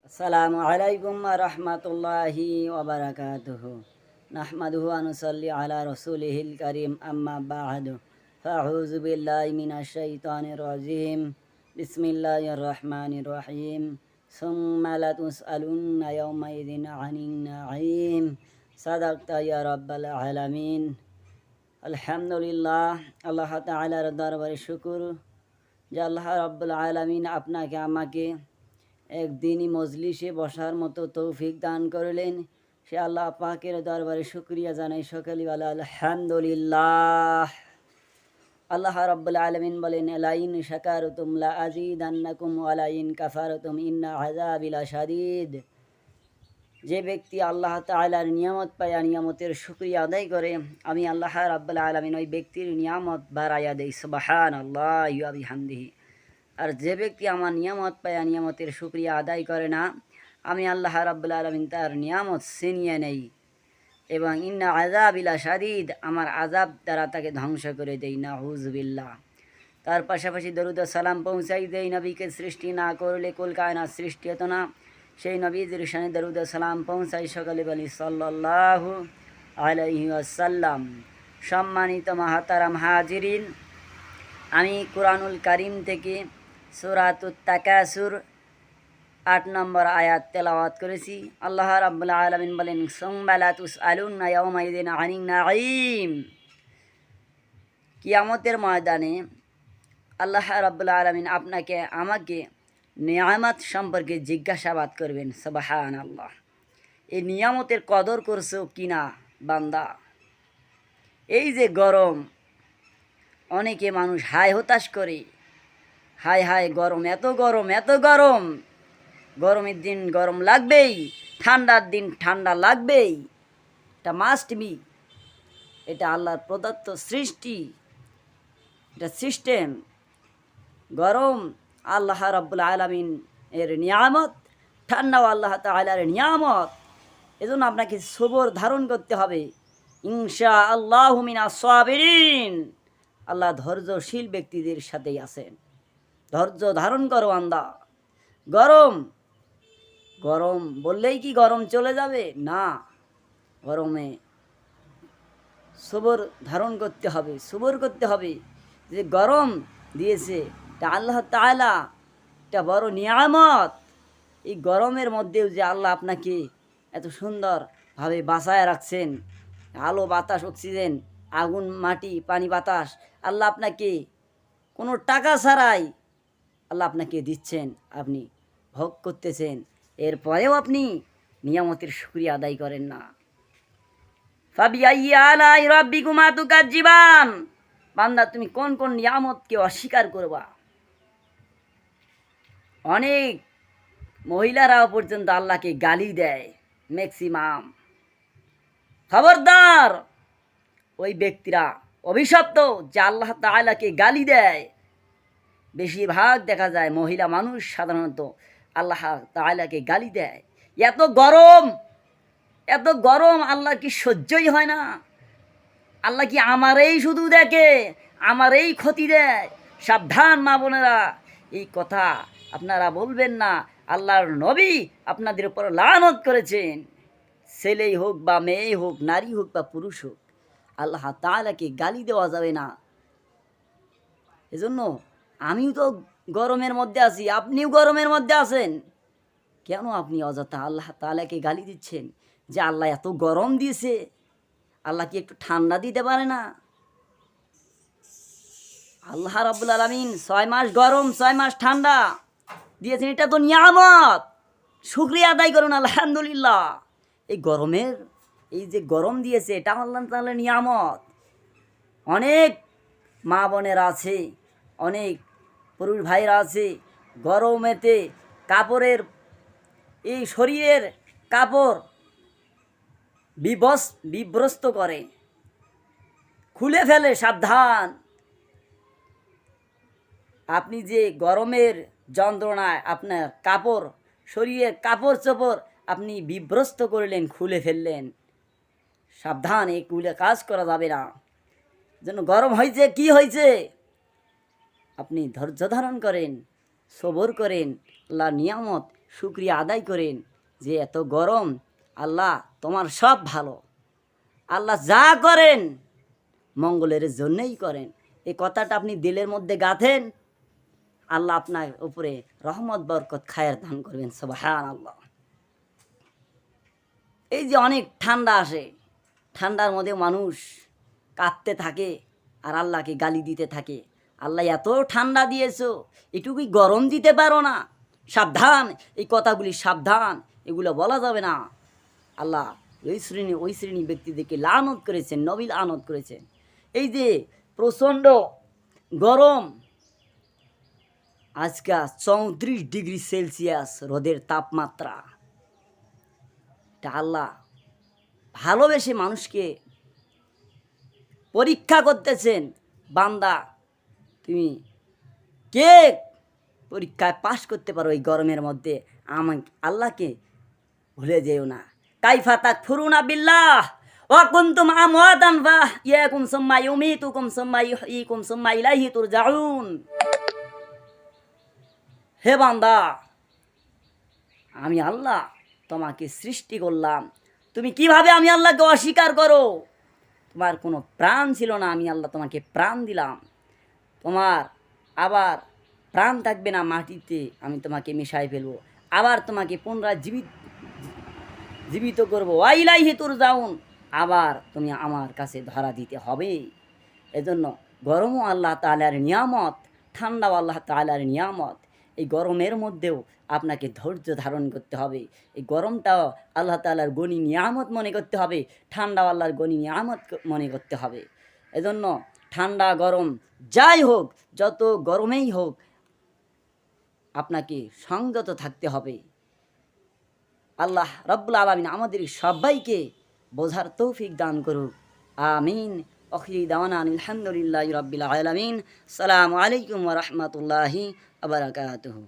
আসসালামু আলাইকুম ওয়া রাহমাতুল্লাহি ওয়া বারাকাতুহু। নাহমাদুহু ওয়া নুসাল্লি আলা রাসূলিহিল কারীম, আম্মা বা'দু। ফাআউযু বিল্লাহি মিনাশ শাইতানির রাজীম। বিসমিল্লাহির রহমানির রহিম। সুম্মা লাতুসআলুন্না ইয়াওমাইযিন আনিন নাঈম। সাদাকতা ইয়া রাব্বাল আলামিন। আলহামদুলিল্লাহ, আল্লাহ তাআলার দরবারে শুকর যে আল্লাহ রাব্বুল আলামিন আপনাকে আমাকে একদিনই মজলিসে বসার মতো তৌফিক দান করলেন। সে আল্লাহ পাকের দরবারে শুকরিয়া জানাই সকালবেলা আলহামদুলিল্লাহ। আল্লাহ রাব্বুল আলামিন বলেন, লাইন শাকারতুম লা আযীদান্নাকুম ওয়া লাইন কাফারতুম ইন্না আযাবি লাশাদীদ। যে ব্যক্তি আল্লাহ তাআলার নিয়ামত পায়া নিয়ামতের শুকরিয়া আদায় করে, আমি আল্লাহ রাব্বুল আলামিন ওই ব্যক্তির নিয়ামত বাড়াইয়া দেই। সুবহানাল্লাহি ওয়া বিহামদিহি। আর যে ব্যক্তি আমার নিয়ামত পায়া নিয়ামতের শুকরিয়া আদায় করে না, আমি আল্লাহ রাব্বুল আলামিন তার নিয়ামত ছিনিয়ে নেই এবং ইন্না আযাবি লাশাদীদ, আমার আযাব দ্বারা তাকে ধ্বংস করে দেই। নাউযুবিল্লাহ। তার পাশাপাশি দরুদ ও সালাম পৌঁছাই দেই। নবীকে সৃষ্টি না করলে কুল কায়নাত সৃষ্টি হতো না। সেই নবীজির শানে দরুদ ও সালাম পৌঁছাই সকালে বলি সাল্লাল্লাহু আলাইহি ওয়াসাল্লাম। সম্মানিত মাহতারাম হাজিরিন, আমি কুরআনুল কারীম থেকে সূরাতুত তাকাসুর ৮ নম্বর আয়াত তেলাওয়াত করেছি। আল্লাহ রাব্বুল আলামিন বলেন, সুম্মা লাতুসআলুন্না ইয়াওমাইযিন আনিন নাঈম। কিয়ামতের ময়দানে আল্লাহ রাব্বুল আলামিন আপনাকে আমাকে নিয়ামত সম্পর্কে জিজ্ঞাসাবাদ করবেন। সুবহানাল্লাহ। এই নিয়ামতের কদর করছো কিনা বান্দা? এই যে গরম, অনেকে মানুষ হায় হতাশ করে, হায় হায় গরম, এত গরম, এত গরম। গরমের দিন গরম লাগবেই, ঠান্ডার দিন ঠান্ডা লাগবেই। এটা মাস্ট বি। এটা আল্লাহর প্রদত্ত সৃষ্টি, এটা সিস্টেম। গরম আল্লাহ রাব্বুল আলামিন এর নিয়ামত, ঠান্ডাও আল্লাহ তাআলার নিয়ামত। এজন্য আপনাকে সবর ধারণ করতে হবে। ইনশাআল্লাহু মিনাস সাবিরিন। আল্লাহ ধৈর্যশীল ব্যক্তিদের সাথেই আছেন। ধৈর্য ধারণ করো বান্দা। গরম গরম বললেই কি গরম চলে যাবে? না, গরমে সবর ধারণ করতে হবে, সবর করতে হবে। যে গরম দিয়েছে এটা আল্লাহ তাআলা, এটা বড় নিয়ামত। এই গরমের মধ্যেও যে আল্লাহ আপনাকে এত সুন্দরভাবে বাঁচায় রাখছেন, আলো বাতাস অক্সিজেন আগুন মাটি পানি বাতাস আল্লাহ আপনাকে কোনো টাকা ছাড়াই আল্লাহ আপনাকে দিচ্ছেন, আপনি ভোগ করতেছেন। এরপরেও আপনি নিয়ামতের শুকরিয়া আদায় করেন না। ফাবিআইয়ি আলাই রাব্বিকুমা তুকাজ্জিবান। বান্দা, তুমি কোন কোন নিয়ামতকে অস্বীকার করবা? অনেক মহিলারাও পর্যন্ত আল্লাহকে গালি দেয়, ম্যাক্সিমাম। খবরদার, ওই ব্যক্তিরা অভিশপ্ত যে আল্লাহ তাআলাকে গালি দেয়। বেশিরভাগ দেখা যায় মহিলা মানুষ সাধারণত আল্লাহ তাআলাকে গালি দেয়। এত গরম, এত গরম, আল্লাহ কি সহ্যই হয় না? আল্লাহ কি আমারই শুধু দেখে, আমারই ক্ষতি দেয়? সাবধান মা বোনেরা, এই কথা আপনারা বলবেন না। আল্লাহর নবী আপনাদের উপর লানত করেছেন। ছেলেই হোক বা মেয়েই হোক, নারী হোক বা পুরুষ হোক, আল্লাহ তাআলাকে গালি দেওয়া যাবে না। এজন্য আমিও তো গরমের মধ্যে আছি, আপনিও গরমের মধ্যে আছেন। কেন আপনি অযথা আল্লাহ তাআলাকে গালি দিচ্ছেন? যে আল্লাহ এত গরম দিয়েছে, আল্লাহ কি একটু ঠান্ডা দিতে পারে না? আল্লাহ রাব্বুল আলামিন 6 মাস গরম 6 মাস ঠান্ডা দিয়েছেন, এটা তো নিয়ামত। শুকরিয়া আদায় করুন আলহামদুলিল্লাহ। এই গরমের, এই যে গরম দিয়েছে, এটা আল্লাহ তাআলার নিয়ামত। অনেক মা বোনেরা আছে, অনেক পুরুষ ভাইরা আছে, গরমেতে কাপড়ের, এই শরীরের কাপড় বিভ্রস্ত করে, খুলে ফেলে। সাবধান, আপনি যে গরমের যন্ত্রণায় আপনার কাপড়, শরীরের কাপড় চোপড় আপনি বিভ্রস্ত করলেন, খুলে ফেললেন। সাবধান, এই খুলে কাজ করা যাবে না। যেন গরম হয়েছে, কি হয়েছে, আপনি ধৈর্য ধারণ করেন, সবর করেন। আল্লাহ নিয়ামত শুকরিয়া আদায় করেন যে এত গরম, আল্লাহ তোমার সব ভালো, আল্লাহ যা করেন মঙ্গলের জন্যই করেন। এই কথাটা আপনি দিলের মধ্যে গাঁথেন, আল্লাহ আপনার উপরে রহমত বরকত খায়ের দান করবেন। সুবহানাল্লাহ। এই যে অনেক ঠান্ডা আসে, ঠান্ডার মধ্যে মানুষ কাঁপতে থাকে আর আল্লাহকে গালি দিতে থাকে, আল্লাহ এত ঠান্ডা দিয়েছো, এটুকুই গরম দিতে পারো না? সাবধান, এই কথাগুলি সাবধান, এগুলো বলা যাবে না। আল্লাহ ওই শ্রেণী ব্যক্তিদেরকে লানত করেছেন, নবী লানত করেছেন। এই যে প্রচণ্ড গরম, আজকে 34 ডিগ্রি সেলসিয়াস রোদের তাপমাত্রা, এটা আল্লাহ ভালোবেসে মানুষকে পরীক্ষা করতেছেন। বান্দা, তুমি কে পরীক্ষায় পাশ করতে পারো এই গরমের মধ্যে? আল্লাহকে ভুলে যেও না। কাইফা তাকফুরুনা বিল্লাহ ওয়া কুনতুম আমওয়াতান ফাহইয়াকুম সুম্মা ইউমীতুকুম সুম্মা ইহয়ীকুম সুম্মা ইলাইহি তুরজাউন। হে বান্দা, আমি আল্লাহ তোমাকে সৃষ্টি করলাম, তুমি কিভাবে আমি আল্লাহকে অস্বীকার করো? তোমার কোনো প্রাণ ছিল না, আমি আল্লাহ তোমাকে প্রাণ দিলাম, তোমার আবার প্রাণ থাকবে না, মাটিতে আমি তোমাকে মিশাই ফেলবো, আবার তোমাকে পুনরায় জীবিত করবো। ওয়াইলাইহি তুরজাউন, আবার তুমি আমার কাছে ধরা দিতে হবে। এজন্য গরমও আল্লাহ তাআলার নিয়ামত, ঠান্ডাও আল্লাহ তাআলার নিয়ামত। এই গরমের মধ্যেও আপনাকে ধৈর্য ধারণ করতে হবে। এই গরমটাও আল্লাহ তাআলার গনি নিয়ামত মনে করতে হবে, ঠান্ডাও আল্লাহর গনি নিয়ামত মনে করতে হবে। এজন্য ঠান্ডা গরম যাই হোক, যত গরমেই হোক, আপনাকে সংযত থাকতে হবে। আল্লাহ রাব্বুল আলামিন আমাদের সবাইকে বোঝার তৌফিক দান করুক। আমিন। আখিরি দাওয়ানা আলহামদুলিল্লাহি রাব্বিল আলামিন। আসসালামু আলাইকুম ওয়া রাহমাতুল্লাহি ওয়া বারাকাতুহু।